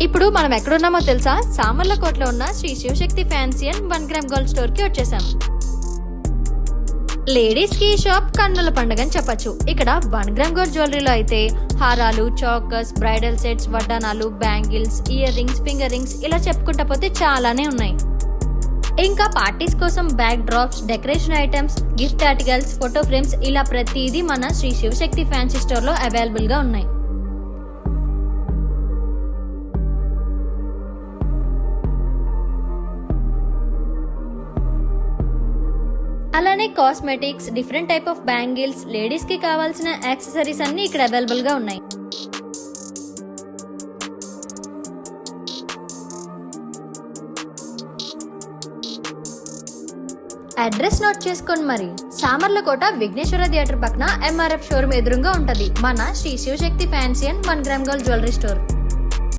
ఇప్పుడు మనం ఎక్కడున్నామో తెలుసా? సామర్లకోటలో ఉన్న Shri Shivashakti fancy and 1 gram gold store కి వచ్చేసాం. లేడీస్ కి షాప్ కన్నుల పండుగ అని చెప్పచ్చు. ఇక్కడ 1 గ్రామ్ గోల్డ్ జ్యువెలరీలో అయితే హారాలు, చౌకర్స్, బ్రైడల్ సెట్స్, వడ్డానాలు, bangles, ear rings, finger rings ఇలా చెప్పుకుంటా పోతే చాలానే ఉన్నాయి. ఇంకా పార్టీస్ కోసం backdrops, decoration items, gift articles, photo frames ఇలా ప్రతిదీ మన శ్రీ శివశక్తి ఫ్యాన్సీ స్టోర్ లో అవైలబుల్ గా ఉన్నాయి. అలానే cosmetics, different type of bangles, ladies కి కావాల్సిన యాక్సెసరీస్ అన్ని ఇక్కడ అవైలబుల్ గా ఉన్నాయి. అడ్రస్ నోట్ చేసుకోండి మరి. సామర్లకోట విఘ్నేశ్వర థియేటర్ పక్కన MRF షోరూమ్ ఎదురుగా ఉంటది మన Shri Shivashakti fancy and 1 gram gold jewellery store.